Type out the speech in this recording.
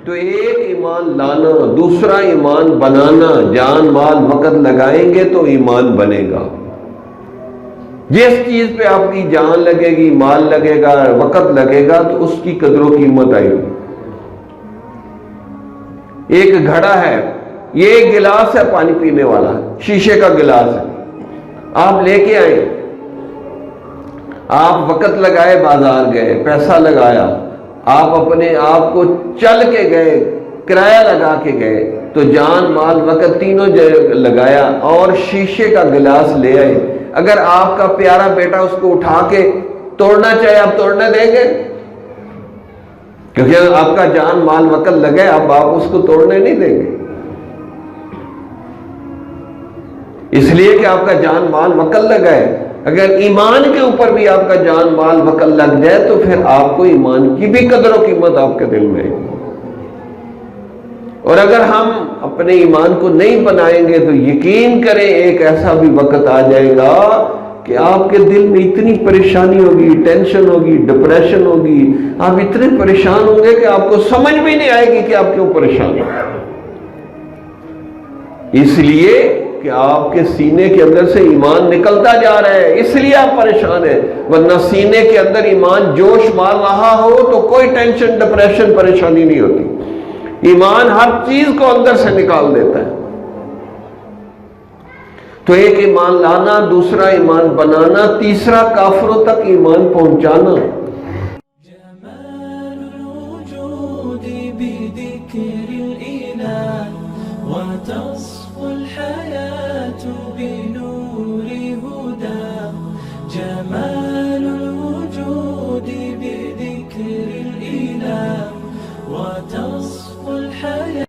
تو ایک ایمان لانا، دوسرا ایمان بنانا، جان مال وقت لگائیں گے تو ایمان بنے گا۔ جس چیز پہ آپ کی جان لگے گی، مال لگے گا، وقت لگے گا تو اس کی قدر و قیمت آئے گی۔ ایک گھڑا ہے، یہ ایک گلاس ہے پانی پینے والا، شیشے کا گلاس ہے، آپ لے کے آئے، آپ وقت لگائے، بازار گئے، پیسہ لگایا، آپ اپنے آپ کو چل کے گئے، کرایہ لگا کے گئے، تو جان مال وقت تینوں لگایا اور شیشے کا گلاس لے آئے۔ اگر آپ کا پیارا بیٹا اس کو اٹھا کے توڑنا چاہے، آپ توڑنے دیں گے؟ کیونکہ آپ کا جان مال وقت لگے، اب آپ اس کو توڑنے نہیں دیں گے، اس لیے کہ آپ کا جان مال وقت لگا ہے۔ اگر ایمان کے اوپر بھی آپ کا جان مال وقت لگ جائے تو پھر آپ کو ایمان کی بھی قدر و قیمت آپ کے دل میں ہے۔ اور اگر ہم اپنے ایمان کو نہیں بنائیں گے تو یقین کریں ایک ایسا بھی وقت آ جائے گا کہ آپ کے دل میں اتنی پریشانی ہوگی، ٹینشن ہوگی، ڈپریشن ہوگی، آپ اتنے پریشان ہوں گے کہ آپ کو سمجھ بھی نہیں آئے گی کہ آپ کیوں پریشان ہیں۔ اس لیے کہ آپ کے سینے کے اندر سے ایمان نکلتا جا رہا ہے، اس لیے آپ پریشان ہیں، ورنہ سینے کے اندر ایمان جوش مار رہا ہو تو کوئی ٹینشن، ڈپریشن، پریشانی نہیں ہوتی۔ ایمان ہر چیز کو اندر سے نکال دیتا ہے۔ تو ایک ایمان لانا، دوسرا ایمان بنانا، تیسرا کافروں تک ایمان پہنچانا۔ جمال الوجود بذكر الإله وتصفو الحياة بنور هداه، جمال الوجود بذكر الإله